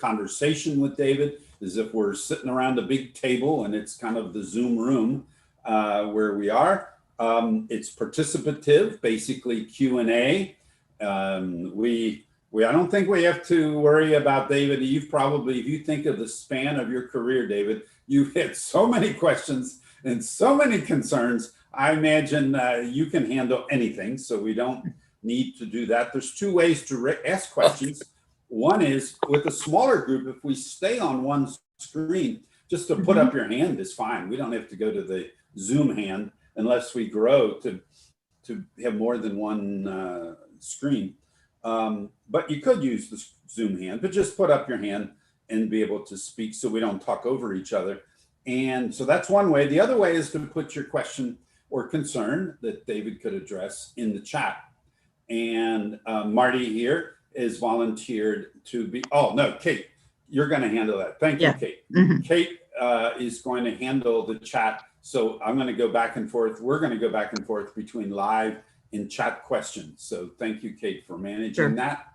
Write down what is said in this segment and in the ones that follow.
conversation with David as if we're sitting around a big table and it's kind of the Zoom room where we are. It's participative, basically Q&A. I don't think we have to worry about David. You've probably, if you think of the span of your career, David, you've had so many questions and so many concerns. I imagine you can handle anything, so we don't need to do that. There's two ways to ask questions. One is with a smaller group, if we stay on one screen, just to put up your hand is fine. We don't have to go to the Zoom hand unless we grow to have more than one screen. But you could use the Zoom hand, but just put up your hand and be able to speak so we don't talk over each other. And so that's one way. The other way is to put your question or concern that David could address in the chat. And Marty here is volunteered to be, oh no, Kate, you're going to handle that. Thank you, Kate. Kate is going to handle the chat. So I'm going to go back and forth. We're going to go back and forth between live and chat questions. So thank you, Kate, for managing that.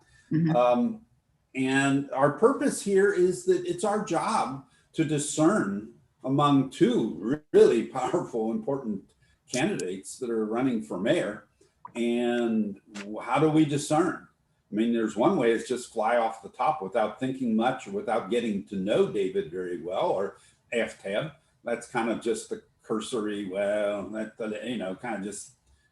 And our purpose here is that it's our job to discern among two really powerful, important candidates that are running for mayor. And how do we discern? I mean, there's one way is just fly off the top without thinking much or without getting to know David very well or AFTAB. That's kind of just the cursory, well, that, kind of just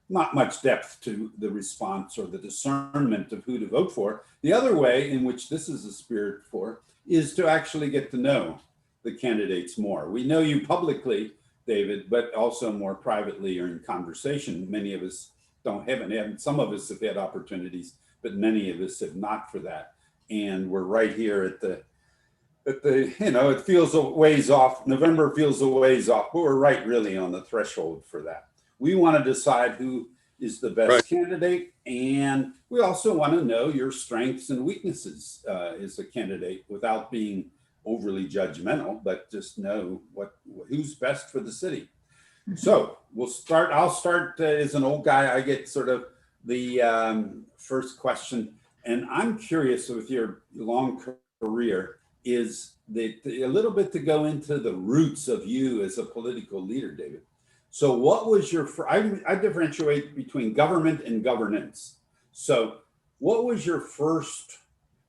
not much depth to the response or the discernment of who to vote for. The other way in which this is a spirit for is to actually get to know the candidates more. We know you publicly, David, but also more privately or in conversation. Many of us haven't had, some of us have had opportunities, but many of us have not for that. And we're right here at the, it feels a ways off. November feels a ways off, but we're right really on the threshold for that. We want to decide who is the best candidate. And we also want to know your strengths and weaknesses as a candidate without being overly judgmental, but just know who's best for the city. So I'll start as an old guy. I get sort of the first question. And I'm curious with your long career is that a little bit to go into the roots of you as a political leader, David. So what was your, I differentiate between government and governance. So what was your first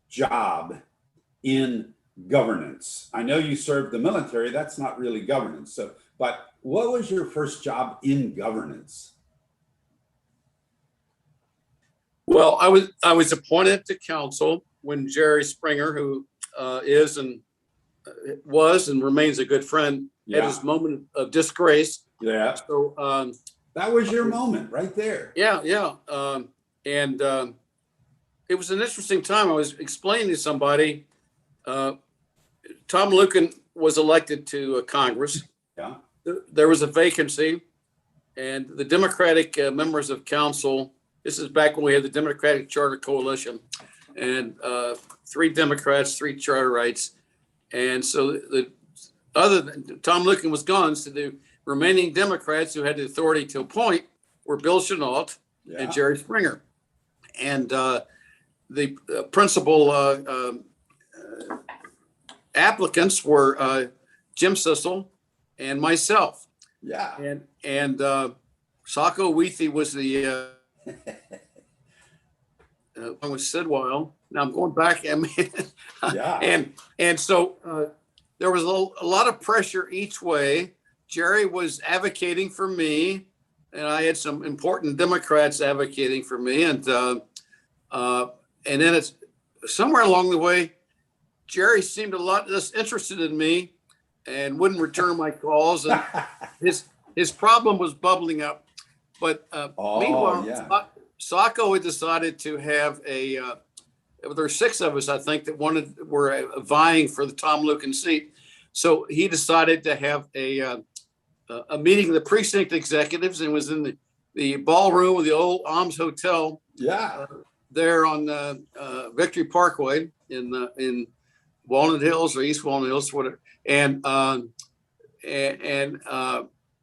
job in governance? I know you served the military, that's not really governance. So, but what was your first job in governance? Well, I was appointed to council when Jerry Springer, who was and remains a good friend, had his moment of disgrace. Yeah. So that was your moment right there. Yeah. And it was an interesting time. I was explaining to somebody, Tom Lucan was elected to Congress. Yeah. There was a vacancy, and the Democratic members of council, this is back when we had the Democratic Charter Coalition, and 3 Democrats, 3 charter rights. And so other than Tom Lucan was gone, so the remaining Democrats who had the authority to appoint were Bill Chenault and Jerry Springer. And the principal applicants were Jim Sissel and myself. Yeah. And Sacco Wheathy was the I was Sidwell. Now I'm going back. I mean, and so there was a lot of pressure each way. Jerry was advocating for me, and I had some important Democrats advocating for me. And then it's somewhere along the way, Jerry seemed a lot less interested in me and wouldn't return my calls. And his problem was bubbling up. But meanwhile, Sacco had decided to have there were 6 of us, I think, that were vying for the Tom Lucan seat. So he decided to have a meeting of the precinct executives, and was in the ballroom of the old Alms Hotel. Yeah. There on Victory Parkway in Walnut Hills or East Walnut Hills, whatever.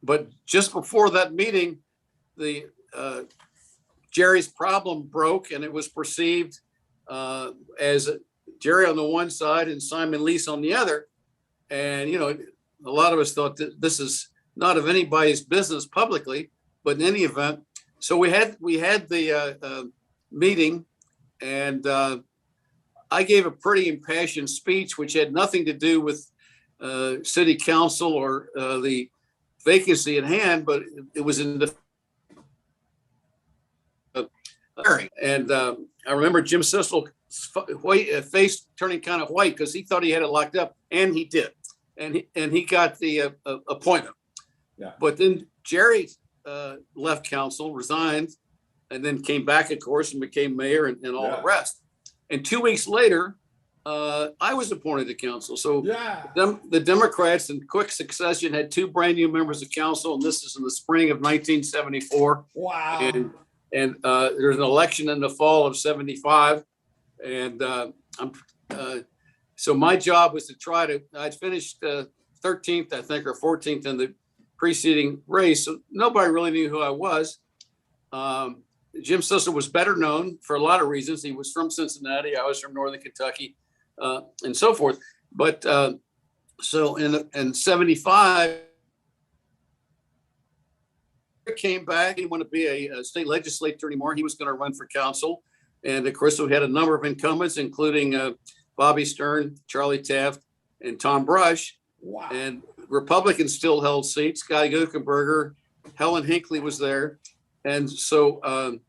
But just before that meeting, Jerry's problem broke, and it was perceived as Jerry on the one side and Simon Lease on the other. And, you know, a lot of us thought that this is not of anybody's business publicly, but in any event, so we had the meeting, and I gave a pretty impassioned speech, which had nothing to do with city council or the vacancy at hand, but it was in the and I remember Jim Sissel's face turning kind of white because he thought he had it locked up, and he did, and he got the appointment. Yeah. But then Jerry left council, resigned, and then came back, of course, and became mayor and all the rest. And 2 weeks later, I was appointed to council. So the Democrats in quick succession had 2 brand new members of council, and this is in the spring of 1974. Wow. And there's an election in the fall of 75. And so my job was to try to, I'd finished 13th, I think, or 14th in the preceding race. So nobody really knew who I was. Jim Sissel was better known for a lot of reasons. He was from Cincinnati. I was from Northern Kentucky, and so forth. But so in 75, he came back. He didn't want to be a state legislator anymore. He was going to run for council. And of course, we had a number of incumbents, including Bobby Stern, Charlie Taft, and Tom Brush. Wow. And Republicans still held seats. Guy Guckenberger, Helen Hinckley was there. And so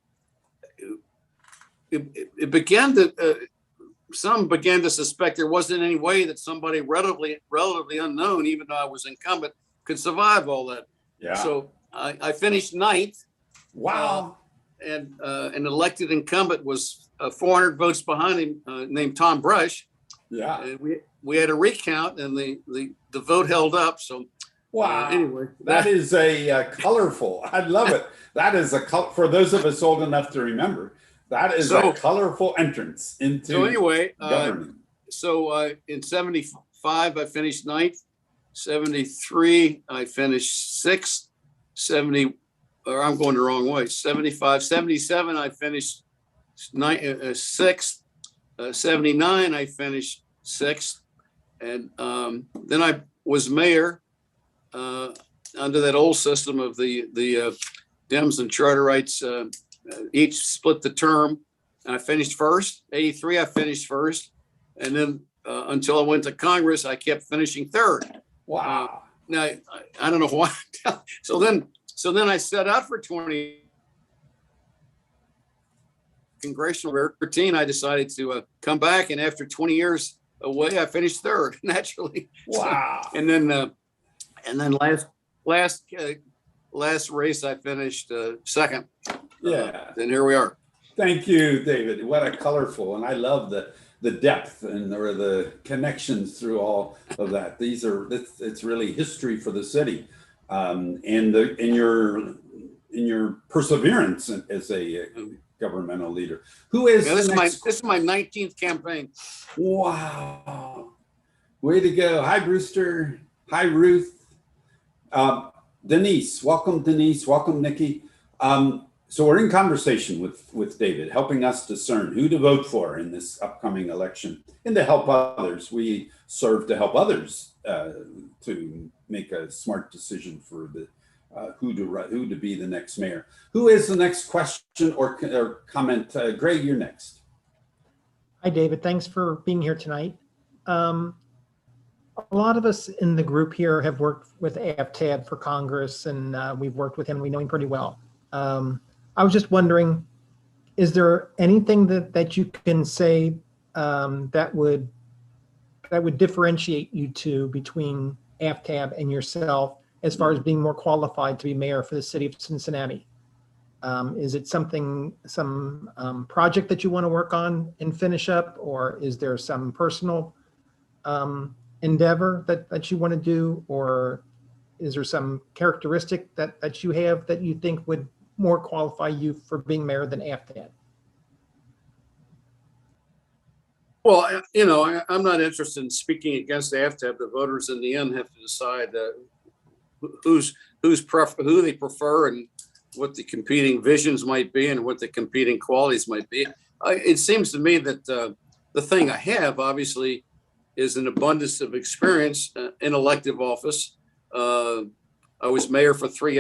it began to, some began to suspect there wasn't any way that somebody relatively unknown, even though I was incumbent, could survive all that. Yeah. So I finished 9th. Wow. And an elected incumbent was 400 votes behind him, named Tom Brush. Yeah. And we had a recount, and the vote held up. So wow. Anyway, that is a colorful. I love it. That is for those of us old enough to remember. That is a colorful entrance into government. In 75, I finished 9th. 73, I finished 6th. 70, or I'm going the wrong way. 75, 77, I finished 6th. 79, I finished 6th. And then I was mayor under that old system of the Dems and Charterites each split the term. And I finished 1st. 83, I finished 1st. And then until I went to Congress, I kept finishing 3rd. Wow. Now, I don't know why. So then I set out for 20 congressional 13. I decided to come back, and after 20 years away, I finished 3rd naturally. Wow. So, and then last race I finished 2nd. Yeah. And here we are. Thank you, David. What a colorful, and I love the depth or the connections through all of that. It's really history for the city, and in your perseverance as a governmental leader. Who is this is my 19th campaign. Wow, way to go! Hi, Brewster. Hi, Ruth. Denise, welcome, Nikki. So we're in conversation with David, helping us discern who to vote for in this upcoming election and to help others. We serve to help others to make a smart decision for who to be the next mayor. Who is the next question or comment? Greg, you're next. Hi, David. Thanks for being here tonight. A lot of us in the group here have worked with AFTAB for Congress, and we've worked with him. We know him pretty well. I was just wondering, is there anything that you can say that would differentiate you two between AFTAB and yourself as far as being more qualified to be mayor for the city of Cincinnati? Is it some project that you want to work on and finish up, or is there some personal endeavor that you want to do, or is there some characteristic that you have that you think would more qualify you for being mayor than AFTAB? Well, I'm not interested in speaking against AFTAB. The voters in the end have to decide who they prefer and what the competing visions might be and what the competing qualities might be. It seems to me that the thing I have, obviously, is an abundance of experience in elective office. I was mayor for 3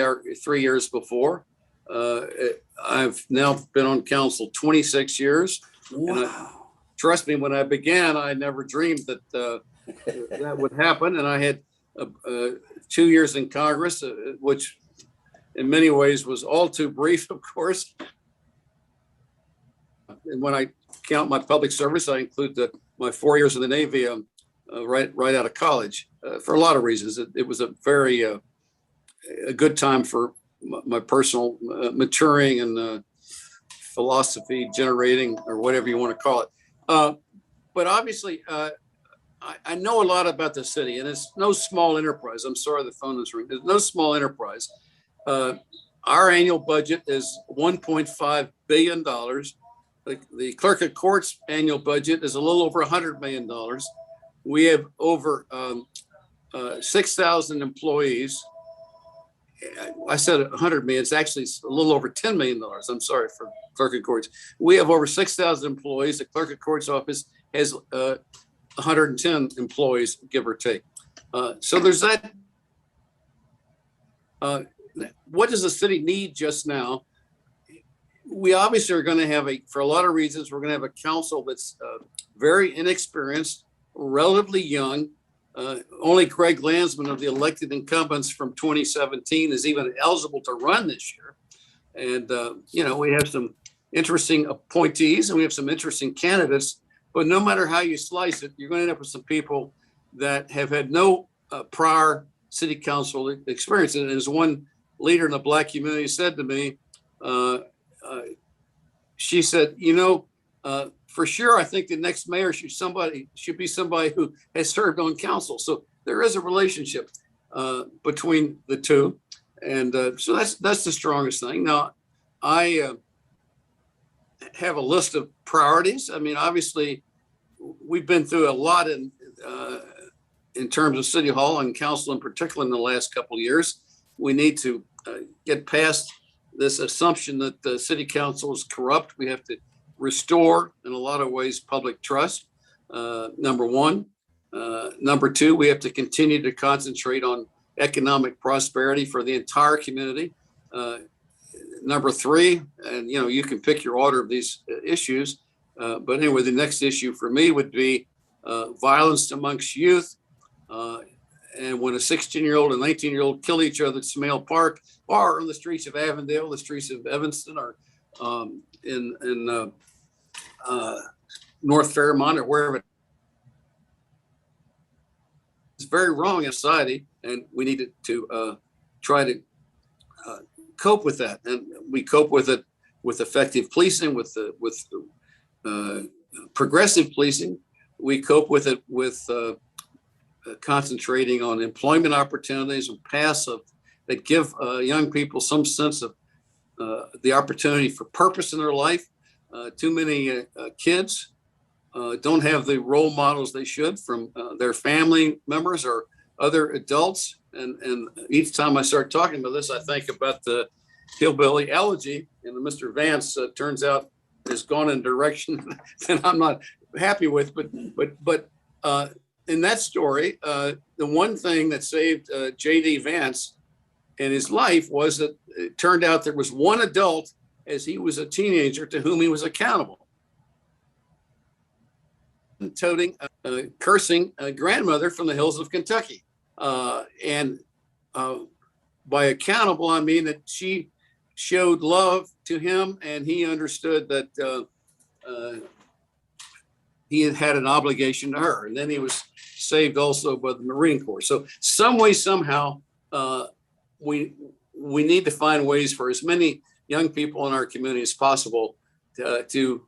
years before. I've now been on council 26 years. Wow. Trust me, when I began, I never dreamed that that would happen. And I had 2 years in Congress, which in many ways was all too brief, of course. And when I count my public service, I include my 4 years in the Navy right out of college for a lot of reasons. It was a very a good time for my personal maturing and philosophy generating, or whatever you want to call it. But obviously, I know a lot about the city, and it's no small enterprise. I'm sorry the phone is ringing. There's no small enterprise. Our annual budget is $1.5 billion. The clerk of court's annual budget is a little over $100 million. We have over 6,000 employees. I said 100 million. It's actually a little over $10 million. I'm sorry for clerk of courts. We have over 6,000 employees. The clerk of court's office has 110 employees, give or take. So there's that. What does the city need just now? We obviously are going to have for a lot of reasons, we're going to have a council that's very inexperienced, relatively young. Only Craig Landsman of the elected incumbents from 2017 is even eligible to run this year. And, we have some interesting appointees and we have some interesting candidates, but no matter how you slice it, you're going to end up with some people that have had no prior city council experience. And as one leader in the Black community said to me, she said, for sure, I think the next mayor should be somebody who has served on council. So there is a relationship between the two, and so that's the strongest thing. Now, I have a list of priorities. I mean, obviously, we've been through a lot in terms of City Hall and council in particular in the last couple of years. We need to get past this assumption that the city council is corrupt. We have to restore, in a lot of ways, public trust, number one. Number two, we have to continue to concentrate on economic prosperity for the entire community. Number three, and you can pick your order of these issues, but anyway, the next issue for me would be violence amongst youth. And when a 16-year-old and 19-year-old kill each other at Smale Park or on the streets of Avondale, the streets of Evanston, or in North Fairmont or wherever, it's very wrong in society, and we need to try to cope with that. And we cope with it with effective policing, with progressive policing. We cope with it with concentrating on employment opportunities and paths that give young people some sense of the opportunity for purpose in their life. Too many kids don't have the role models they should from their family members or other adults. And each time I start talking about this, I think about the hillbilly elegy, and Mr. Vance turns out has gone in a direction that I'm not happy with. But in that story, the one thing that saved J.D. Vance in his life was that it turned out there was one adult as he was a teenager to whom he was accountable. Toting, cursing a grandmother from the hills of Kentucky. And by accountable, I mean that she showed love to him and he understood that he had an obligation to her. And then he was saved also by the Marine Corps. So some way, somehow, we need to find ways for as many young people in our community as possible to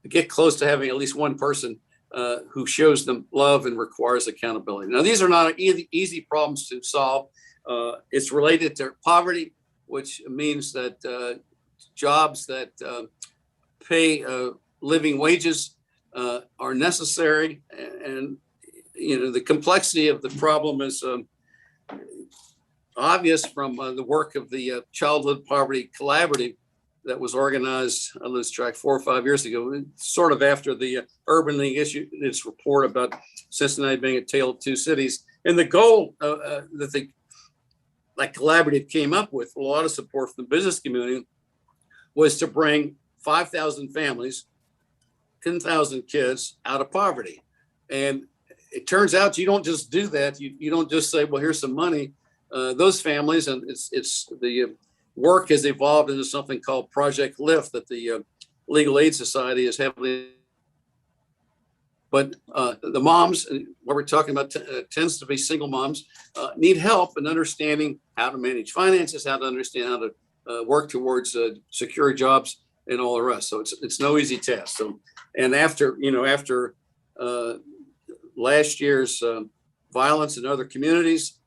get close to having at least one person who shows them love and requires accountability. Now, these are not easy problems to solve. It's related to poverty, which means that jobs that pay living wages are necessary. And, the complexity of the problem is obvious from the work of the Childhood Poverty Collaborative that was organized, I lose track, 4 or 5 years ago, sort of after the Urban League issued its report about Cincinnati being a tale of two cities. And the goal that the collaborative came up with a lot of support from the business community was to bring 5,000 families, 10,000 kids out of poverty. And it turns out you don't just do that. You don't just say, well, here's some money. Those families, and it's the work has evolved into something called Project Lift that the Legal Aid Society is heavily. But the moms, what we're talking about tends to be single moms, need help in understanding how to manage finances, how to understand how to work towards secure jobs and all the rest. So it's no easy task. So, and after last year's violence in other communities,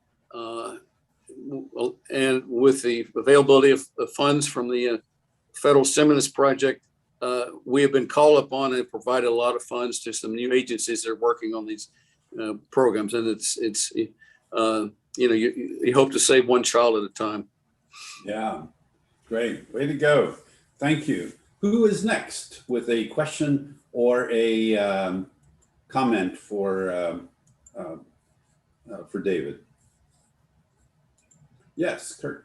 and with the availability of funds from the Federal Stimulus Project, we have been called upon and provided a lot of funds to some new agencies that are working on these programs. And it's you hope to save one child at a time. Yeah, great. Way to go. Thank you. Who is next with a question or a comment for David? Yes, Kurt.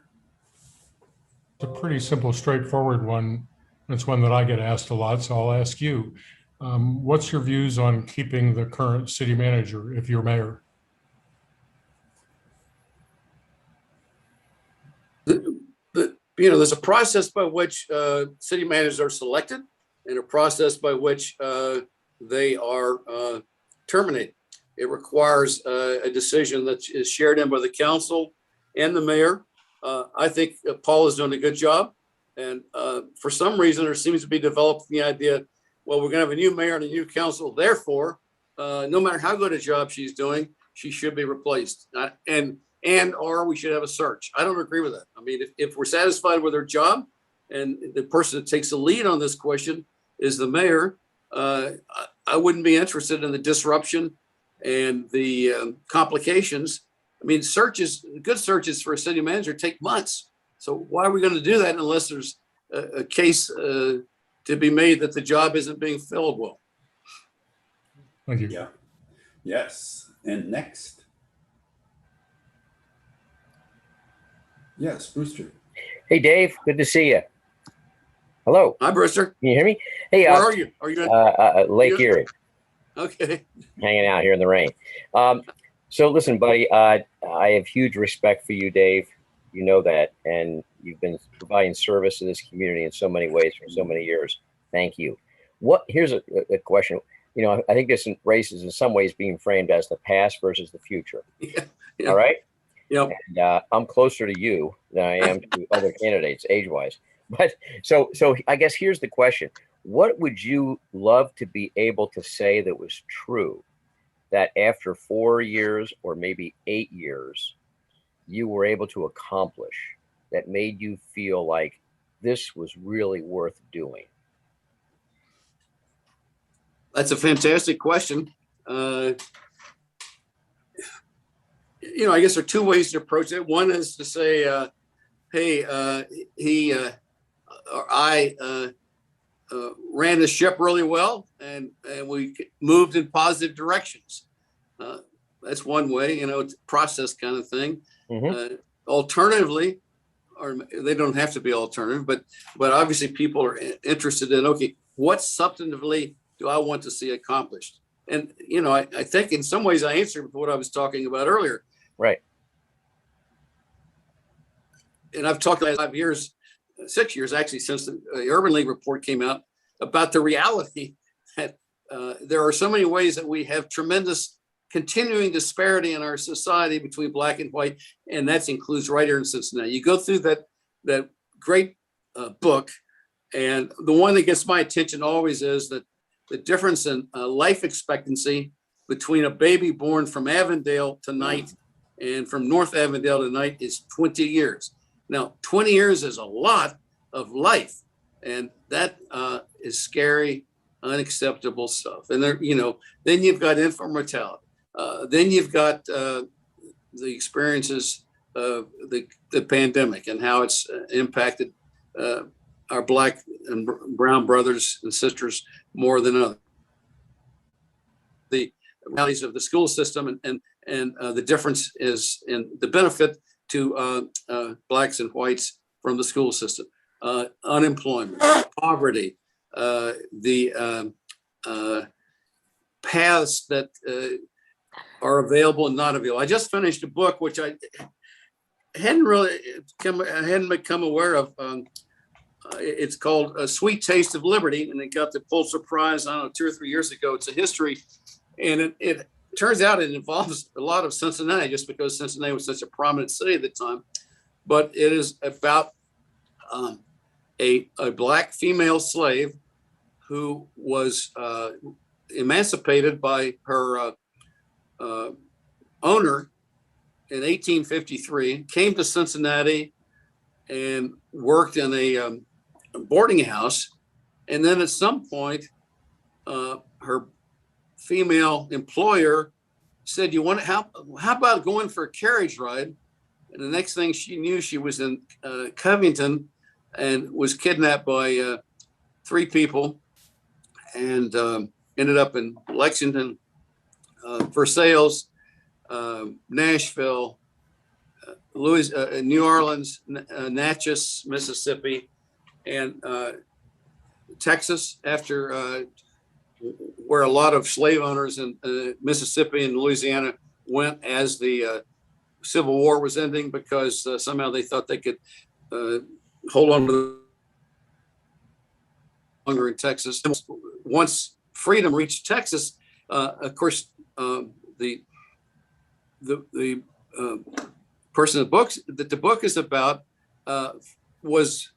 It's a pretty simple, straightforward one. It's one that I get asked a lot, so I'll ask you. What's your views on keeping the current city manager if you're mayor? There's a process by which city managers are selected and a process by which they are terminated. It requires a decision that is shared in by the council and the mayor. I think Paul is doing a good job. And for some reason, there seems to be developed the idea, well, we're going to have a new mayor and a new council. Therefore, no matter how good a job she's doing, she should be replaced. Or we should have a search. I don't agree with that. I mean, if we're satisfied with her job and the person that takes the lead on this question is the mayor, I wouldn't be interested in the disruption and the complications. I mean, good searches for a city manager take months. So why are we going to do that unless there's a case to be made that the job isn't being filled well? Thank you. Yeah. Yes. And next. Yes, Brewster. Hey, Dave. Good to see you. Hello. Hi, Brewster. Can you hear me? Hey, Where are you? Are you in Lake Erie? Okay. Hanging out here in the rain. So listen, buddy, I have huge respect for you, Dave. You know that, and you've been providing service to this community in so many ways for so many years. Thank you. Here's a question. You know, I think this race is in some ways being framed as the past versus the future. Yeah. All right. Yep. And I'm closer to you than I am to other candidates age-wise. But so I guess here's the question. What would you love to be able to say that was true, that after 4 years or maybe 8 years, you were able to accomplish, that made you feel like this was really worth doing? That's a fantastic question. I guess there are two ways to approach it. One is to say, hey, I ran the ship really well, and we moved in positive directions. That's one way, it's a process kind of thing. Mm-hmm. Alternatively, or they don't have to be alternative, but obviously people are interested in, okay, what substantively do I want to see accomplished? And, I think in some ways I answered what I was talking about earlier. Right. And I've talked about 5 years, 6 years actually, since the Urban League report came out, about the reality that there are so many ways that we have tremendous continuing disparity in our society between black and white, and that includes right here in Cincinnati. You go through that great book, and the one that gets my attention always is that the difference in life expectancy between a baby born from Avondale tonight and from North Avondale tonight is 20 years. Now, 20 years is a lot of life, and that is scary, unacceptable stuff. And there, then you've got infant mortality. Then you've got the experiences of the pandemic and how it's impacted our black and brown brothers and sisters more than others. The realities of the school system and the difference is in the benefit to blacks and whites from the school system, unemployment, poverty, the paths that are available and not available. I just finished a book which I hadn't become aware of. It's called A Sweet Taste of Liberty, and it got the Pulitzer Prize, I don't know, 2 or 3 years ago. It's a history, and it turns out it involves a lot of Cincinnati, just because Cincinnati was such a prominent city at the time. But it is about a black female slave who was emancipated by her owner in 1853, came to Cincinnati and worked in a boarding house. And then at some point, her female employer said, how about going for a carriage ride? And the next thing she knew, she was in Covington and was kidnapped by 3 people and ended up in Lexington, Versailles, Nashville, New Orleans, Natchez, Mississippi, and Texas, after where a lot of slave owners in Mississippi and Louisiana went as the Civil War was ending, because somehow they thought they could hold on to longer in Texas. Once freedom reached Texas, of course, the person that the book is about was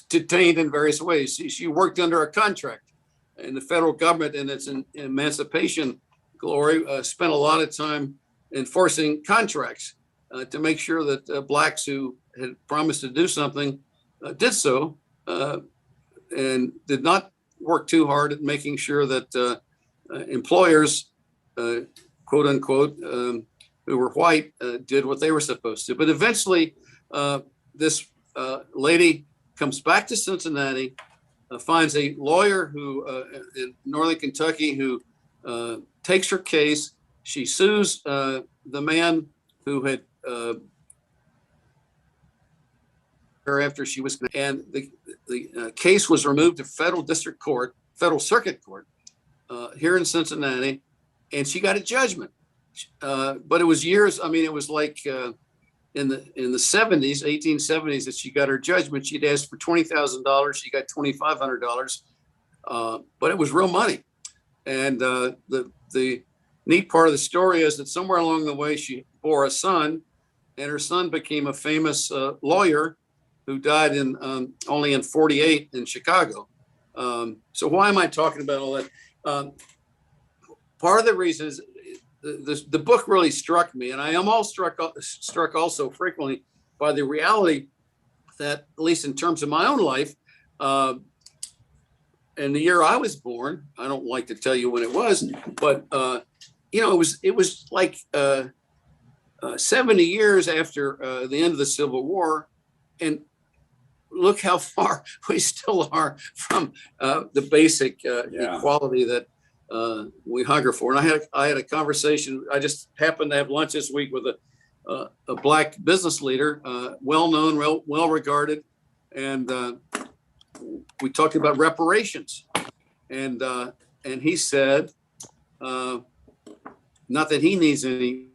detained in various ways. She worked under a contract, and the federal government, in its emancipation glory, spent a lot of time enforcing contracts to make sure that blacks who had promised to do something did so, and did not work too hard at making sure that employers, quote unquote, who were white, did what they were supposed to. But eventually, this lady comes back to Cincinnati, finds a lawyer who in Northern Kentucky who takes her case. She sues the man who had her after she was, and the case was removed to federal circuit court here in Cincinnati, and she got a judgment. But it was years. I mean, it was like in the 70s, 1870s, that she got her judgment. She'd asked for $20,000. She got $2,500, but it was real money. And the neat part of the story is that somewhere along the way, she bore a son, and her son became a famous lawyer who died only in 48 in Chicago. So why am I talking about all that? Part of the reason is the book really struck me, and I am all struck also frequently by the reality that, at least in terms of my own life, and the year I was born, I don't like to tell you when it was, but it was like 70 years after the end of the Civil War, and look how far we still are from the basic equality that we hunger for. And I had a conversation. I just happened to have lunch this week with a black business leader, well known, well regarded, and we talked about reparations. And he said, not that he needs any,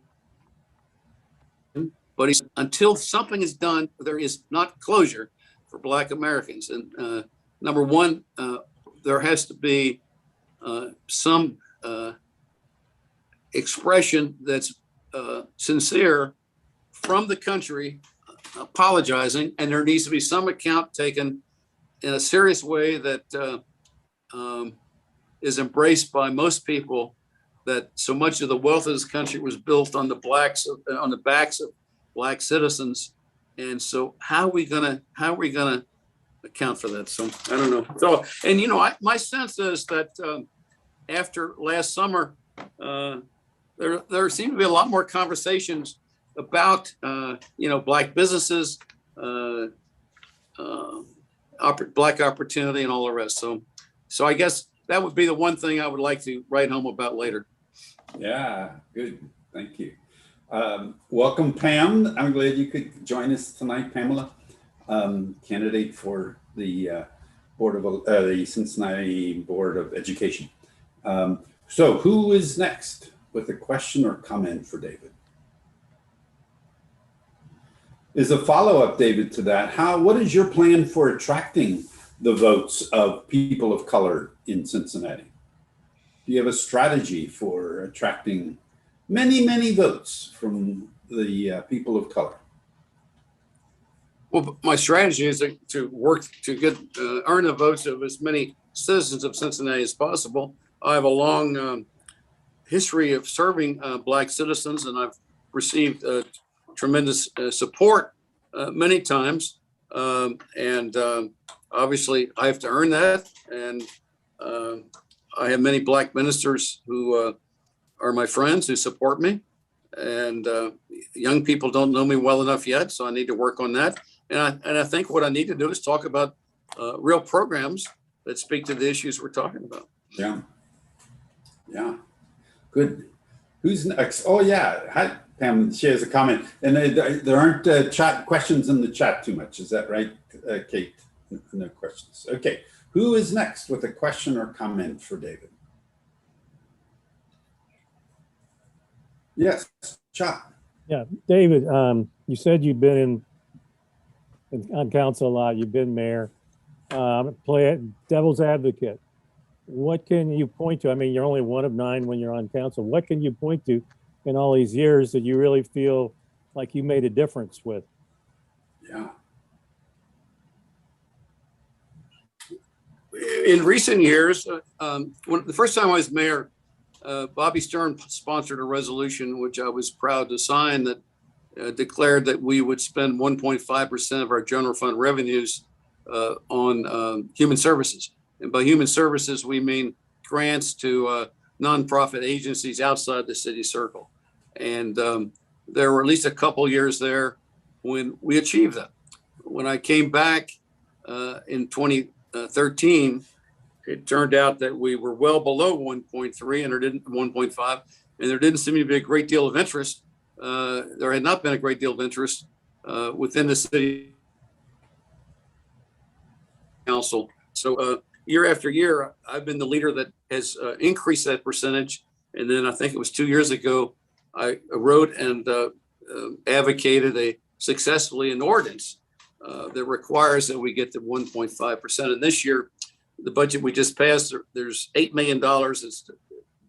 but he said, until something is done, there is not closure for Black Americans. And number one, there has to be some expression that's sincere from the country apologizing, and there needs to be some account taken in a serious way that is embraced by most people, that so much of the wealth of this country was built on the backs of Black citizens. And so how are we gonna account for that? So I don't know. So, and my sense is that after last summer, there seem to be a lot more conversations about Black businesses, black opportunity and all the rest. So I guess that would be the one thing I would like to write home about later. Yeah, good. Thank you. Welcome, Pam. I'm glad you could join us tonight, Pamela, candidate for the the Cincinnati Board of Education. So who is next with a question or comment for David? Is a follow-up, David, to that. What is your plan for attracting the votes of people of color in Cincinnati? Do you have a strategy for attracting many, many votes from the people of color? Well, my strategy is to work to get earn the votes of as many citizens of Cincinnati as possible. I have a long history of serving Black citizens, and I've received tremendous support many times. And obviously, I have to earn that. And I have many Black ministers who are my friends who support me. And young people don't know me well enough yet, so I need to work on that. And I think what I need to do is talk about real programs that speak to the issues we're talking about. Yeah. Yeah. Good. Who's next? Oh, yeah. Hi, Pam. She has a comment. And there aren't chat questions in the chat too much. Is that right, Kate? No questions. Okay. Who is next with a question or comment for David? Yes, chat. Yeah, David, you said you've been on council a lot. You've been mayor. Play devil's advocate. What can you point to? I mean, you're only one of 9 when you're on council. What can you point to in all these years that you really feel like you made a difference with? Yeah. In recent years, when the first time I was mayor, Bobby Stern sponsored a resolution, which I was proud to sign, that declared that we would spend 1.5% of our general fund revenues on human services. And by human services, we mean grants to nonprofit agencies outside the city circle. And there were at least a couple years there when we achieved that. When I came back in 2013, it turned out that we were well below 1.3 and there didn't 1.5, and there didn't seem to be a great deal of interest. There had not been a great deal of interest within the city council. So year after year, I've been the leader that has increased that percentage. And then I think it was 2 years ago, I wrote and advocated successfully an ordinance that requires that we get to 1.5%. And this year, the budget we just passed, there's $8 million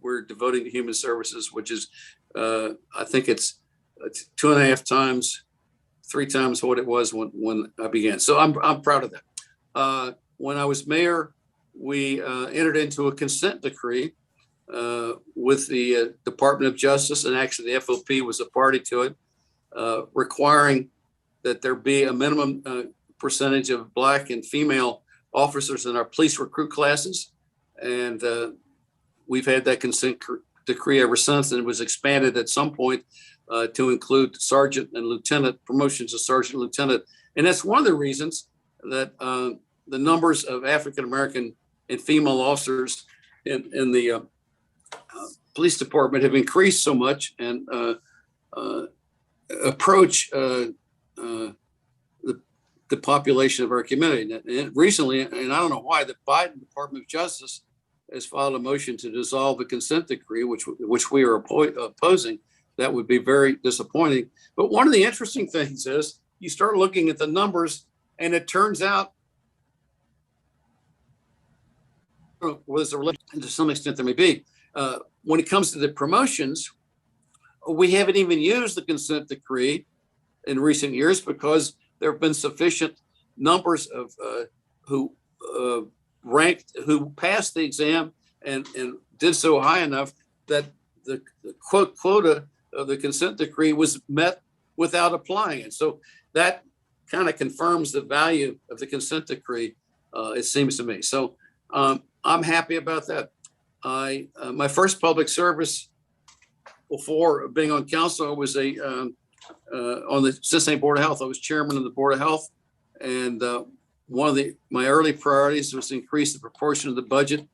we're devoting to human services, which is, I think it's 2.5 times, 3 times what it was when I began. So I'm proud of that. When I was mayor, we entered into a consent decree with the Department of Justice, and actually the FOP was a party to it, requiring that there be a minimum percentage of Black and female officers in our police recruit classes. And we've had that consent decree ever since, and it was expanded at some point to include sergeant and lieutenant, promotions to sergeant and lieutenant. And that's one of the reasons that the numbers of African-American and female officers in the police department have increased so much and approach the population of our community. And recently, and I don't know why, the Biden Department of Justice has filed a motion to dissolve the consent decree, which we are opposing. That would be very disappointing. But one of the interesting things is you start looking at the numbers, and it turns out, was a relation to some extent there may be, when it comes to the promotions, we haven't even used the consent decree in recent years because there have been sufficient numbers of who passed the exam and did so high enough that the quota of the consent decree was met without applying it. So that kind of confirms the value of the consent decree, it seems to me. So I'm happy about that. My first public service before being on council was on the Cincinnati Board of Health. I was chairman of the Board of Health. And one of my early priorities was to increase the proportion of the budget.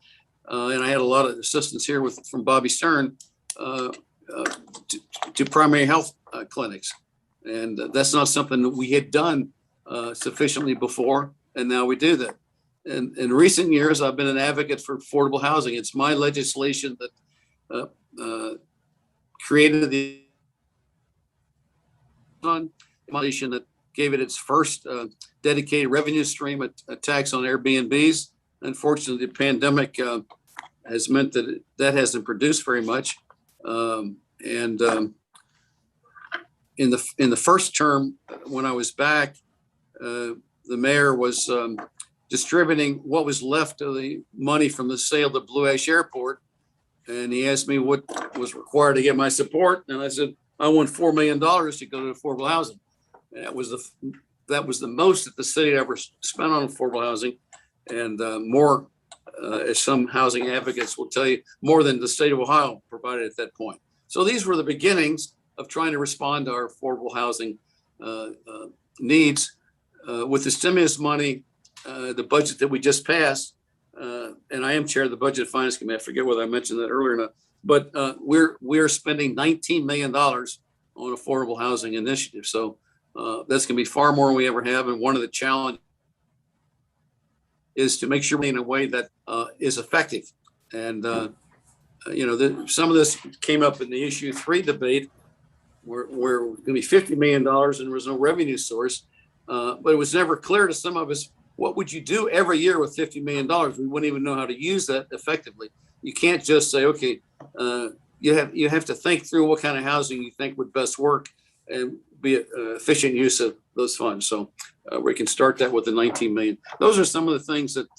And I had a lot of assistance here from Bobby Stern to primary health clinics. And that's not something that we had done sufficiently before. And now we do that. And in recent years, I've been an advocate for affordable housing. It's my legislation that created the legislation that gave it its first dedicated revenue stream, a tax on Airbnbs. Unfortunately, the pandemic has meant that hasn't produced very much. In the first term, when I was back, the mayor was distributing what was left of the money from the sale of the Blue Ash Airport. And he asked me what was required to get my support. And I said, I want $4 million to go to affordable housing. And that was the most that the city ever spent on affordable housing. And more, as some housing advocates will tell you, more than the state of Ohio provided at that point. So these were the beginnings of trying to respond to our affordable housing needs. With the stimulus money, the budget that we just passed, and I am chair of the Budget and Finance Committee. I forget whether I mentioned that earlier or not, but we're spending $19 million on affordable housing initiatives. So that's going to be far more than we ever have. And one of the challenges is to make sure in a way that is effective. And some of this came up in the issue 3 debate, where we're going to be $50 million and there was no revenue source. But it was never clear to some of us, what would you do every year with $50 million? We wouldn't even know how to use that effectively. You can't just say, okay, you have to think through what kind of housing you think would best work and be an efficient use of those funds. So we can start that with the 19 million. Those are some of the things that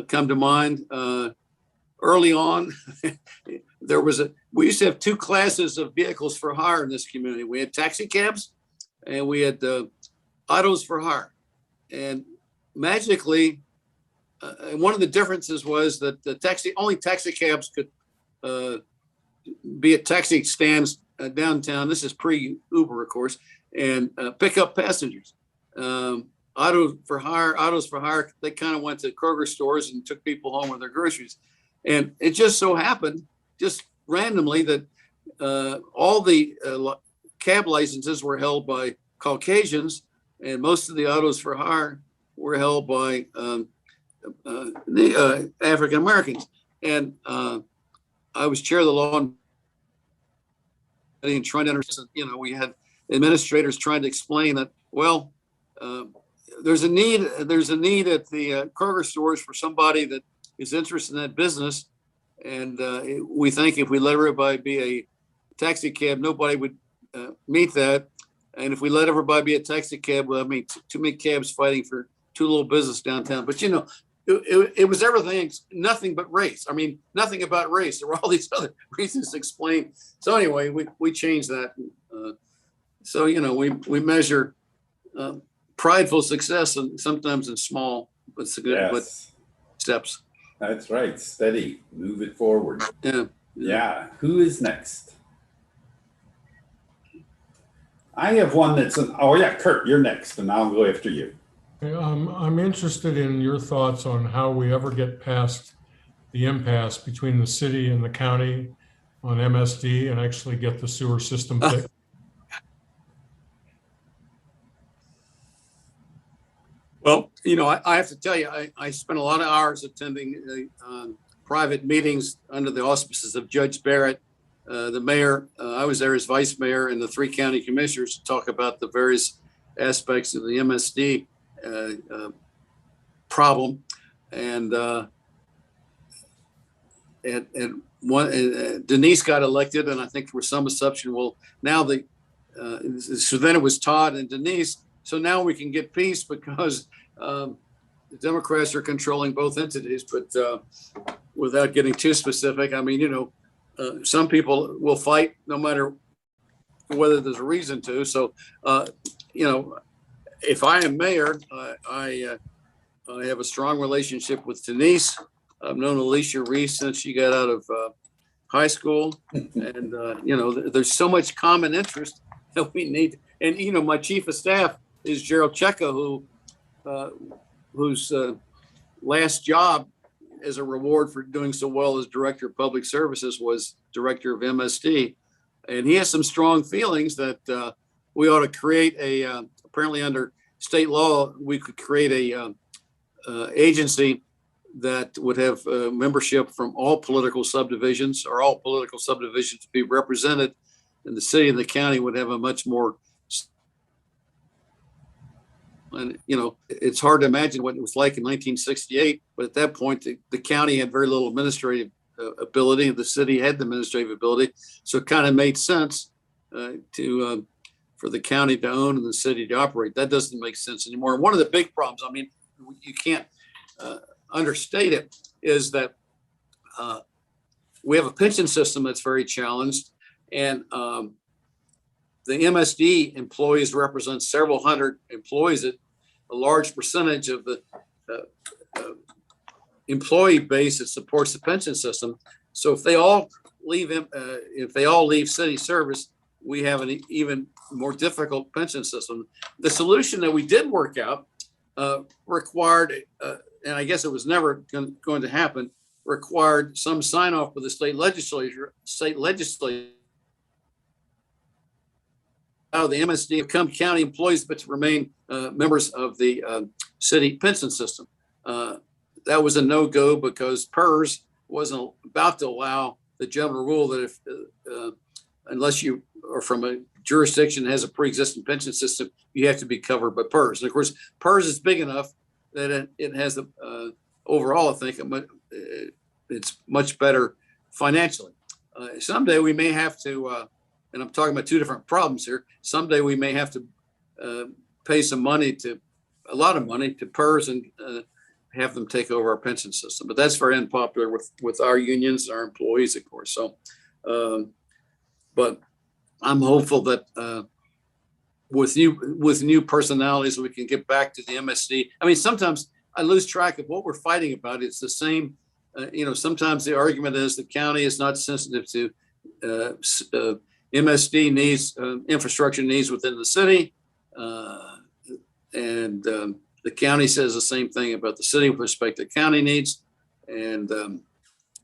come to mind. Early on, we used to have 2 classes of vehicles for hire in this community. We had taxi cabs and we had autos for hire. And magically, one of the differences was that only taxi cabs could be at taxi stands downtown. This is pre-Uber, of course, and pick up passengers. Autos for hire, they kind of went to Kroger stores and took people home with their groceries. And it just so happened, just randomly, that all the cab licenses were held by Caucasians, and most of the autos for hire were held by the African Americans. And I was chair of the law and trying to understand. We had administrators trying to explain that. Well, there's a need at the Kroger stores for somebody that is interested in that business, and we think if we let everybody be a taxi cab, nobody would meet that. And if we let everybody be a taxi cab, well, I mean, too many cabs fighting for too little business downtown. But it was everything, nothing but race. I mean, nothing about race. There were all these other reasons to explain. So anyway, we changed that. So we measure prideful success, and sometimes in small but significant steps. That's right. Steady. Move it forward. Yeah. Who is next? I have one Kurt, you're next, and I'll go after you. I'm interested in your thoughts on how we ever get past the impasse between the city and the county on MSD and actually get the sewer system fixed. Well, I have to tell you, I spent a lot of hours attending private meetings under the auspices of Judge Barrett, the mayor. I was there as vice mayor, and the 3 county commissioners to talk about the various aspects of the MSD problem. And Denise got elected, and I think there was some assumption, well, now so then it was Todd and Denise. So now we can get peace because the Democrats are controlling both entities. But without getting too specific, I mean, some people will fight no matter whether there's a reason to. So, if I am mayor, I have a strong relationship with Denise. I've known Alicia Reese since she got out of high school. And, there's so much common interest that we need. And, my chief of staff is Gerald Cheka, who whose last job as a reward for doing so well as Director of Public Services was Director of MSD. And he has some strong feelings that we ought to create apparently under state law, we could create a agency that would have membership from all political subdivisions, or all political subdivisions be represented, and the city and the county would have a much more, and it's hard to imagine what it was like in 1968, but at that point the county had very little administrative ability, and the city had the administrative ability, so it kind of made sense for the county to own and the city to operate. That doesn't make sense anymore. And one of the big problems, I mean, you can't understate it, is that we have a pension system that's very challenged, and the MSD employees represent several hundred employees. A large percentage of the employee base that supports the pension system. So if they all leave city service, we have an even more difficult pension system. The solution that we did work out required, and I guess it was never going to happen, required some sign off with the state legislature, allow the MSD become county employees, but to remain members of the city pension system. That was a no-go because PERS wasn't about to allow the general rule that if unless you are from a jurisdiction that has a pre-existing pension system, you have to be covered by PERS. And of course, PERS is big enough that it has overall, I think, it's much better financially. Someday we may have to, and I'm talking about two different problems here. Someday we may have to pay a lot of money to PERS and have them take over our pension system. But that's very unpopular with our unions, our employees, of course. So, but I'm hopeful that with new personalities, we can get back to the MSD. I mean, sometimes I lose track of what we're fighting about. It's the same, sometimes the argument is the county is not sensitive to MSD needs, infrastructure needs within the city. And the county says the same thing about the city with respect to county needs. And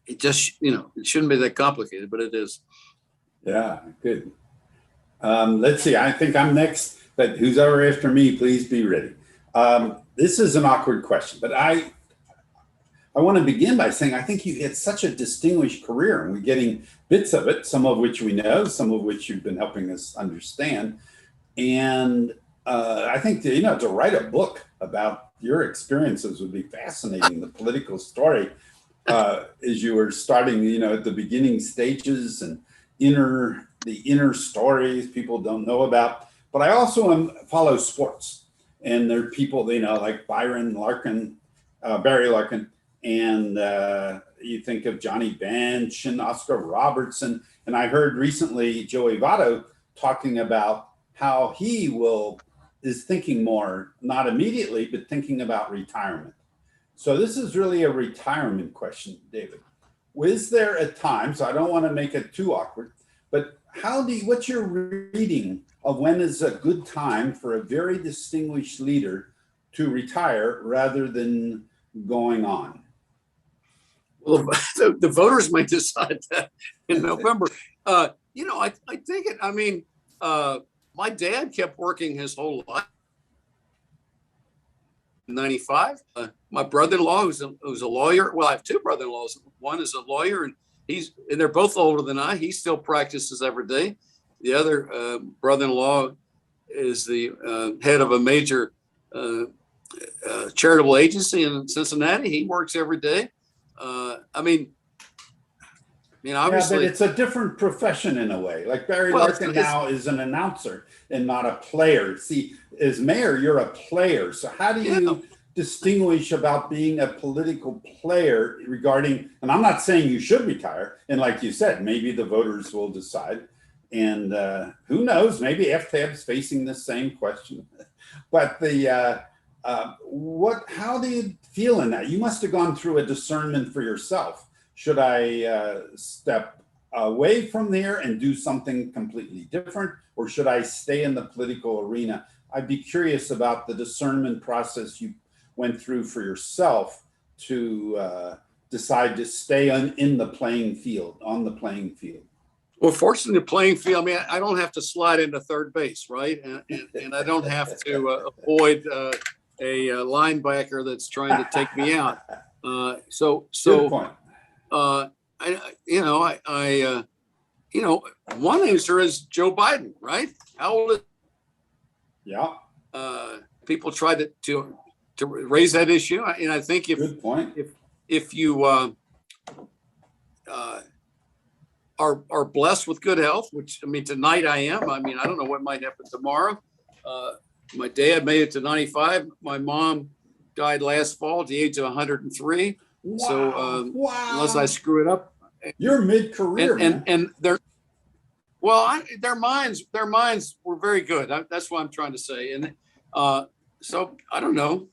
it just, it shouldn't be that complicated, but it is. Yeah, good. Let's see, I think I'm next, but who's ever after me, please be ready. This is an awkward question, but I want to begin by saying I think you had such a distinguished career, and we're getting bits of it, some of which we know, some of which you've been helping us understand. And I think to write a book about your experiences would be fascinating. The political story as you were starting, at the beginning stages and the inner stories people don't know about. But I also follow sports, and there are people like Barry Larkin, and you think of Johnny Bench and Oscar Robertson. And I heard recently Joey Votto talking about how he is thinking more, not immediately, but thinking about retirement. So this is really a retirement question, David. Was there a time, so I don't want to make it too awkward, but what's your reading of when is a good time for a very distinguished leader to retire rather than going on? Well, the voters might decide that in November. I think it, my dad kept working his whole life. 95. My brother-in-law, who's a lawyer. Well, I have two brother-in-laws. One is a lawyer, and they're both older than I. He still practices every day. The other brother-in-law is the head of a major charitable agency in Cincinnati. He works every day. Obviously, but it's a different profession in a way. Like Barry Larkin now is an announcer and not a player. See, as mayor, you're a player. So how do you distinguish about being a political player regarding, and I'm not saying you should retire. And like you said, maybe the voters will decide. And who knows, maybe FTAB's facing the same question. But how do you feel in that? You must have gone through a discernment for yourself. Should I step away from there and do something completely different, or should I stay in the political arena? I'd be curious about the discernment process you went through for yourself to decide to stay in the playing field, on the playing field? Well, fortunately, the playing field, I mean, I don't have to slide into third base, right? And I don't have to avoid a linebacker that's trying to take me out. Good point. One answer is Joe Biden, right? How old is? Yeah. People tried to raise that issue, and I think Good point. if you are blessed with good health, which I mean tonight I am. I mean I don't know what might happen tomorrow. My dad made it to 95. My mom died last fall at the age of 103. Wow. So Wow. unless I screw it up, You're mid-career, man. and their minds were very good. That's what I'm trying to say. And so I don't know.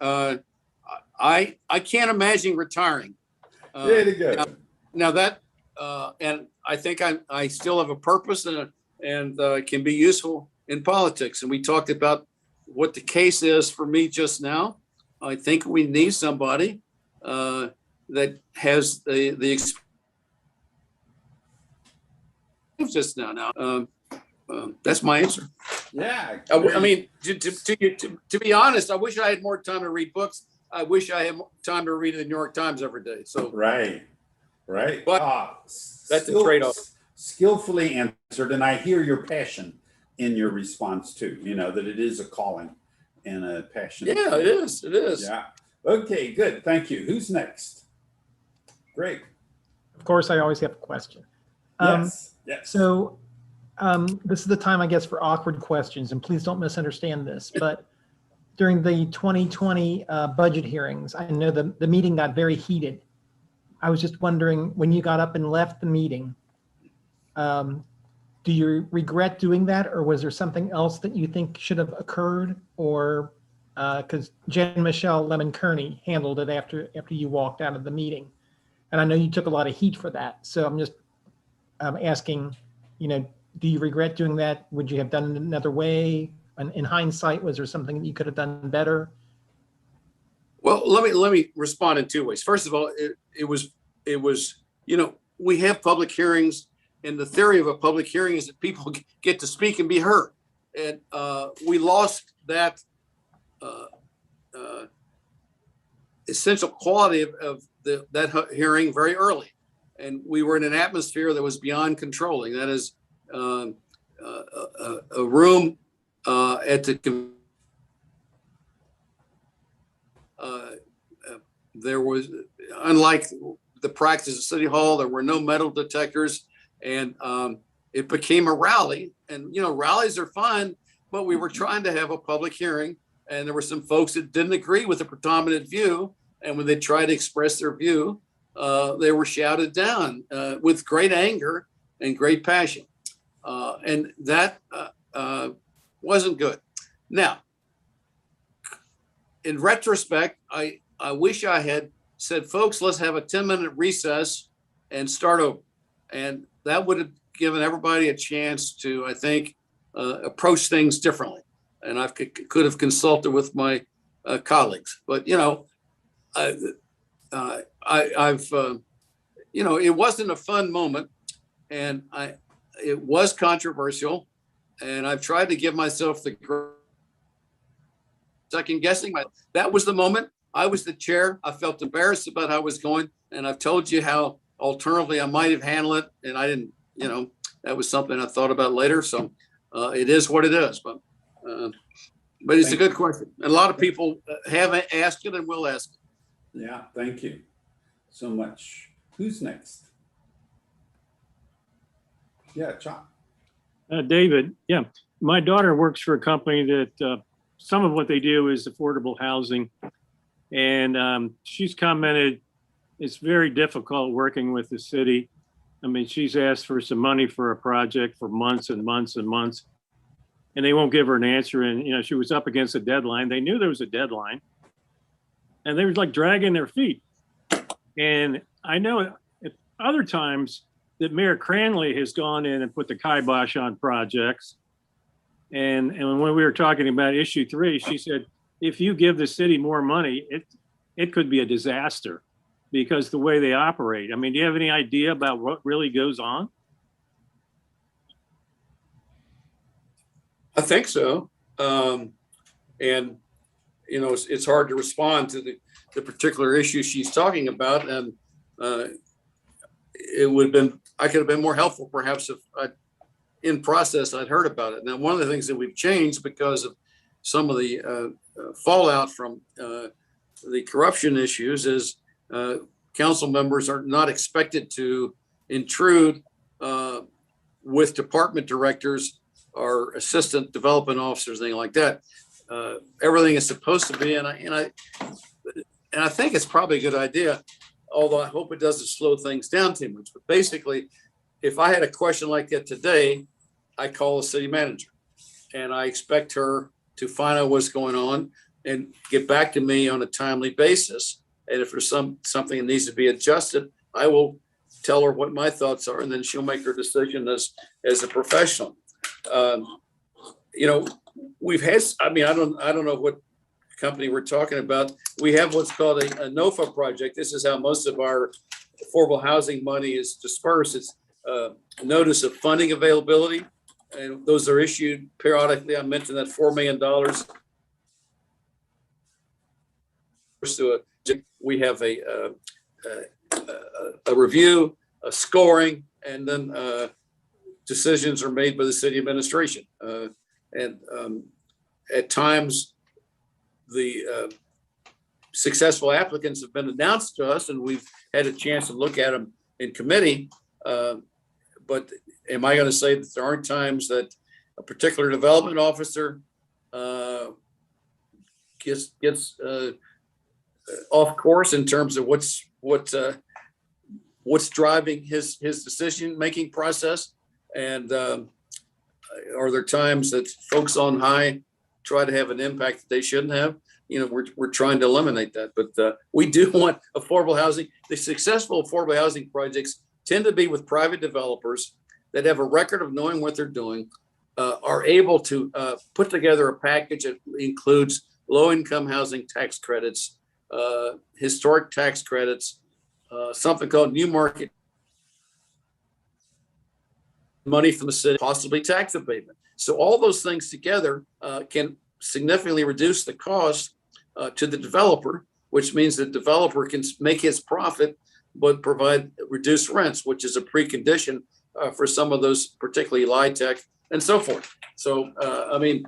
I can't imagine retiring. Way to go. Now that and I think I still have a purpose and can be useful in politics. And we talked about what the case is for me just now. I think we need somebody that has the experience just now. That's my answer. Yeah. I mean, to be honest, I wish I had more time to read books. I wish I had more time to read the New York Times every day. So Right. But that's a trade-off. Skillfully answered, and I hear your passion in your response too. You know that it is a calling and a passion. Yeah, it is. It is. Yeah. Okay. Good. Thank you. Who's next? Great. Of course, I always have a question. Yes. So this is the time, I guess, for awkward questions, and please don't misunderstand this, but during the 2020 budget hearings, I know the meeting got very heated. I was just wondering, when you got up and left the meeting, do you regret doing that, or was there something else that you think should have occurred? Or because Jen Michelle Lemon-Kearney handled it after you walked out of the meeting, and I know you took a lot of heat for that. So I'm just asking, do you regret doing that? Would you have done it another way? And in hindsight, was there something that you could have done better? Well, let me respond in two ways. First of all, it was we have public hearings, and the theory of a public hearing is that people get to speak and be heard, and we lost that essential quality of that hearing very early, and we were in an atmosphere that was beyond controlling. That is a room at the there was, unlike the practice at City Hall, there were no metal detectors, and it became a rally. And rallies are fun, but we were trying to have a public hearing, and there were some folks that didn't agree with the predominant view, and when they tried to express their view, they were shouted down with great anger and great passion, and that wasn't good. Now, in retrospect, I wish I had said, folks, let's have a 10-minute recess and start over. And that would have given everybody a chance to, I think, approach things differently. And I could have consulted with my colleagues. But, it wasn't a fun moment. And it was controversial. And I've tried to give myself the second guessing. That was the moment. I was the chair. I felt embarrassed about how I was going. And I've told you how alternatively I might have handled it. And I didn't, that was something I thought about later. So it is what it is. But it's a good question. And a lot of people have asked it and will ask it. Yeah. Thank you so much. Who's next? Yeah, John. David, yeah. My daughter works for a company that some of what they do is affordable housing. And she's commented it's very difficult working with the city. I mean, she's asked for some money for a project for months and months and months, and they won't give her an answer. And, she was up against a deadline. They knew there was a deadline, and they were like dragging their feet. And I know at other times that Mayor Cranley has gone in and put the kibosh on projects. And when we were talking about issue 3, she said, if you give the city more money, it could be a disaster because the way they operate. I mean, do you have any idea about what really goes on? I think so. And, you know, it's hard to respond to the particular issue she's talking about. And it would have been, I could have been more helpful perhaps if in process I'd heard about it. Now, one of the things that we've changed because of some of the fallout from the corruption issues is council members are not expected to intrude with department directors or assistant development officers, anything like that. Everything is supposed to be, and I think it's probably a good idea, although I hope it doesn't slow things down too much. But basically, if I had a question like that today, I call the city manager and I expect her to find out what's going on and get back to me on a timely basis. And if there's something that needs to be adjusted, I will tell her what my thoughts are, and then she'll make her decision as a professional. You know, we've had, I mean, I don't know what company we're talking about. We have what's called a NOFA project. This is how most of our affordable housing money is dispersed. It's a notice of funding availability, and those are issued periodically. I mentioned that $4 million. We have a review, a scoring, and then decisions are made by the city administration. And at times, the successful applicants have been announced to us, and we've had a chance to look at them in committee. But am I going to say that there aren't times that a particular development officer gets off course in terms of what's driving his decision-making process? And are there times that folks on high try to have an impact that they shouldn't have? You know, we're trying to eliminate that, but we do want affordable housing. The successful affordable housing projects tend to be with private developers that have a record of knowing what they're doing, are able to put together a package that includes low-income housing tax credits, historic tax credits, something called new market money from the city, possibly tax abatement. So all those things together can significantly reduce the cost to the developer, which means the developer can make his profit, but provide reduced rents, which is a precondition for some of those, particularly LIHTC and so forth. So, I mean,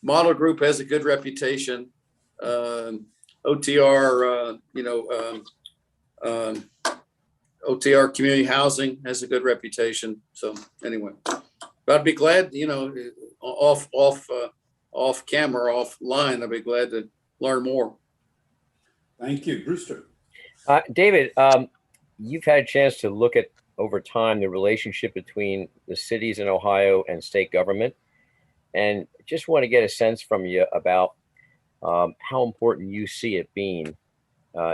Model Group has a good reputation. OTR, OTR Community Housing has a good reputation. So anyway, but I'd be glad, you know, off camera, offline, I'd be glad to learn more. Thank you, Brewster. David, you've had a chance to look at over time the relationship between the cities in Ohio and state government, and just want to get a sense from you about how important you see it being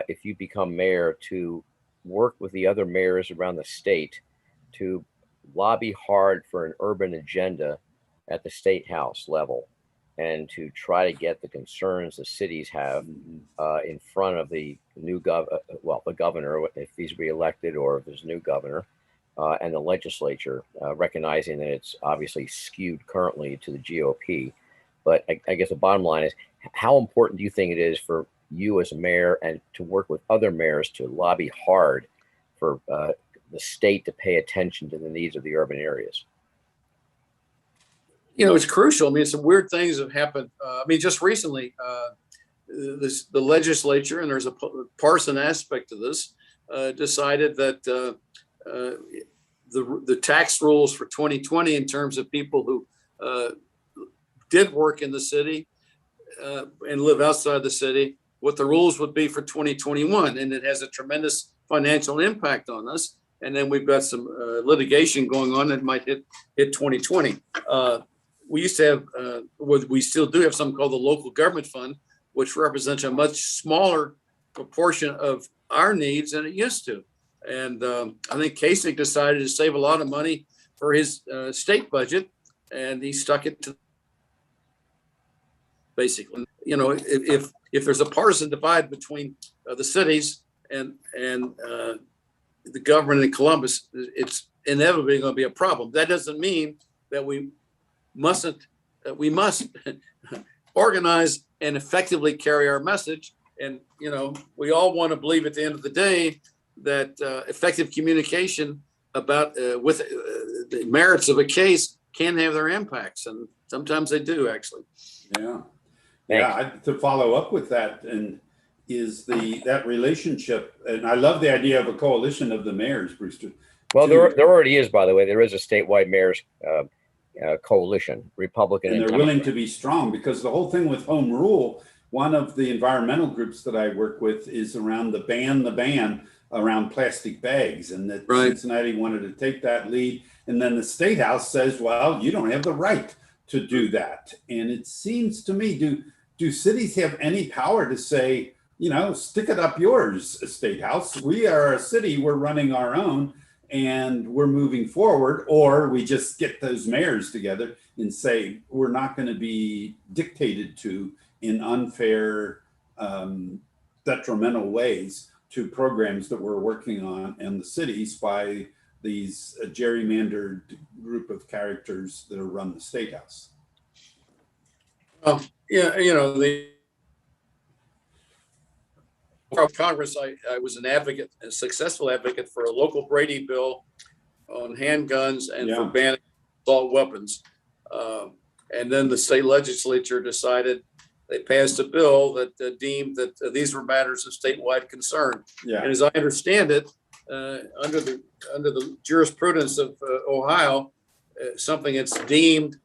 if you become mayor to work with the other mayors around the state to lobby hard for an urban agenda at the state house level and to try to get the concerns the cities have in front of the new the governor, if he's reelected or if there's a new governor, and the legislature, recognizing that it's obviously skewed currently to the GOP. But I guess the bottom line is, how important do you think it is for you as a mayor and to work with other mayors to lobby hard for the state to pay attention to the needs of the urban areas? You know, it's crucial. I mean, some weird things have happened. I mean, just recently, the legislature, and there's a partisan aspect to this, decided that the tax rules for 2020 in terms of people who did work in the city and live outside the city, what the rules would be for 2021. And it has a tremendous financial impact on us. And then we've got some litigation going on that might hit 2020. We used to have, we still do have something called the local government fund, which represents a much smaller proportion of our needs than it used to. And I think Kasich decided to save a lot of money for his state budget, and he stuck it to basically. if there's a partisan divide between the cities and the government in Columbus, it's inevitably going to be a problem. That doesn't mean that we must organize and effectively carry our message. And, we all want to believe at the end of the day that effective communication about with the merits of a case can have their impacts. And sometimes they do, actually. Yeah. Yeah. To follow up with that, and is that relationship, and I love the idea of a coalition of the mayors, Brewster. Well, there already is, by the way. There is a statewide mayors coalition, Republican, and they're willing to be strong, because the whole thing with home rule, one of the environmental groups that I work with is around the ban around plastic bags, and that Cincinnati wanted to take that lead. And then the State House says, well, you don't have the right to do that. And it seems to me, do cities have any power to say, stick it up yours, State House? We are a city, we're running our own and we're moving forward, or we just get those mayors together and say, we're not going to be dictated to in unfair, detrimental ways to programs that we're working on in the cities by these gerrymandered group of characters that run the State House. Congress, I was an advocate, a successful advocate for a local Brady bill on handguns and for banning assault weapons. And then the state legislature decided, they passed a bill that deemed that these were matters of statewide concern. Yeah. And as I understand it, under the jurisprudence of Ohio, something that's deemed,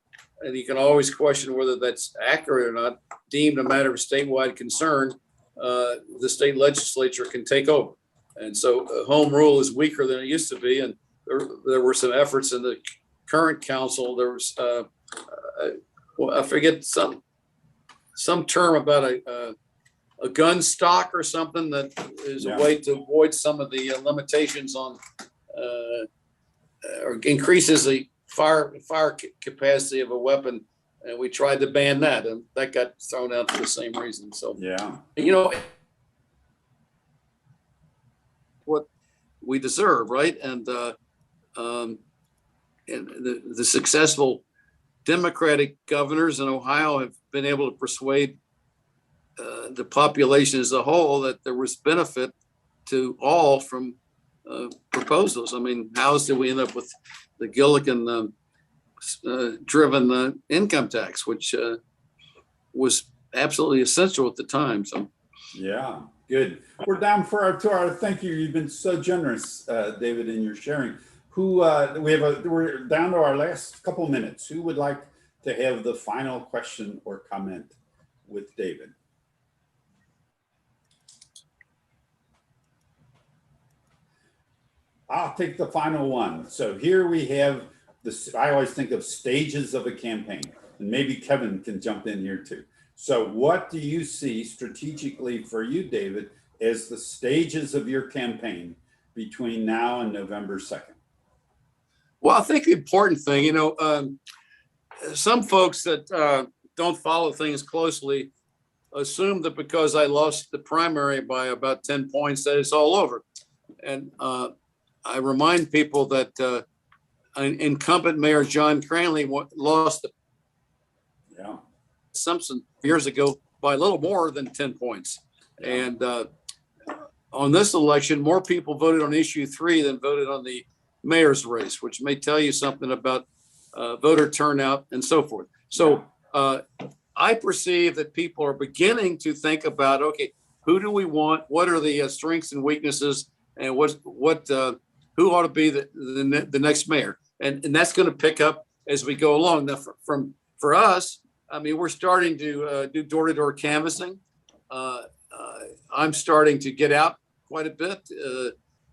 and you can always question whether that's accurate or not, deemed a matter of statewide concern, the state legislature can take over. And so home rule is weaker than it used to be. And there were some efforts in the current council. There was, I forget some term about a gun stock or something that is a way to avoid some of the limitations on or increases the fire capacity of a weapon. And we tried to ban that, and that got thrown out for the same reason. So, what we deserve, right? And the successful Democratic governors in Ohio have been able to persuade the population as a whole that there was benefit to all from proposals. I mean, how else did we end up with the Gilligan driven income tax, which was absolutely essential at the time? So, yeah, good. We're down to our thank you. You've been so generous, David, in your sharing. We're down to our last couple minutes. Who would like to have the final question or comment with David? I'll take the final one. So here we have this. I always think of stages of a campaign, and maybe Kevin can jump in here too. So what do you see strategically for you, David, as the stages of your campaign between now and November 2nd? Well, I think the important thing, some folks that don't follow things closely assume that because I lost the primary by about 10 points that it's all over. And I remind people that incumbent Mayor John Cranley lost Simpson years ago by a little more than 10 points. And on this election, more people voted on issue 3 than voted on the mayor's race, which may tell you something about voter turnout and so forth. So I perceive that people are beginning to think about, okay, who do we want? What are the strengths and weaknesses, and who ought to be the next mayor? And that's going to pick up as we go along. Now, for us, I mean, we're starting to do door-to-door canvassing. I'm starting to get out quite a bit.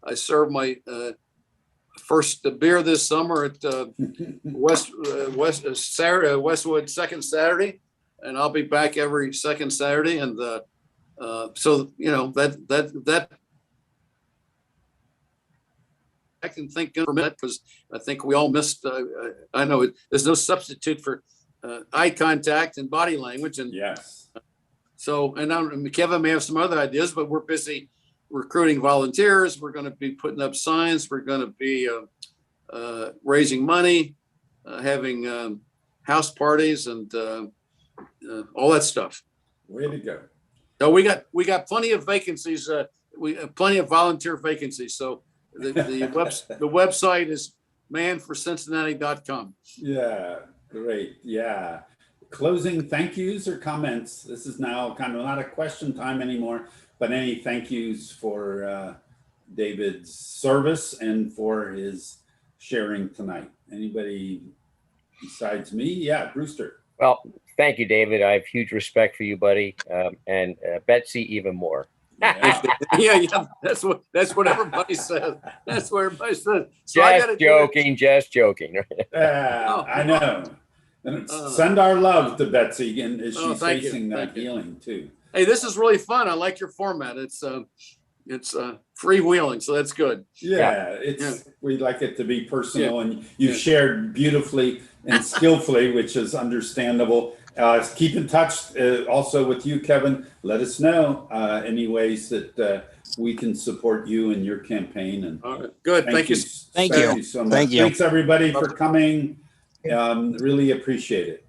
I served my first beer this summer at Westwood second Saturday, and I'll be back every second Saturday. And so that I can think for a minute, because I think we all missed. I know there's no substitute for eye contact and body language, and yes, So, and Kevin may have some other ideas, but we're busy recruiting volunteers. We're going to be putting up signs. We're going to be raising money, having house parties, and all that stuff. Way to go. So we got plenty of vacancies. We have plenty of volunteer vacancies. So the website is manforcincinnati.com. Yeah, great. Yeah. Closing thank yous or comments. This is now kind of not a question time anymore, but any thank yous for David's service and for his sharing tonight. Anybody besides me? Yeah, Brewster. Well, thank you, David. I have huge respect for you, buddy, and Betsy even more. Yeah. Yeah. That's what everybody says. That's what everybody says. So Just joking. I know. And send our love to Betsy, and as she's facing that healing too. Hey, this is really fun. I like your format. It's freewheeling, so that's good. Yeah, we like it to be personal, and you shared beautifully and skillfully, which is understandable. Keep in touch also with you, Kevin. Let us know any ways that we can support you in your campaign. And good. Thank you. Thank you so much. Thanks everybody for coming. Really appreciate it.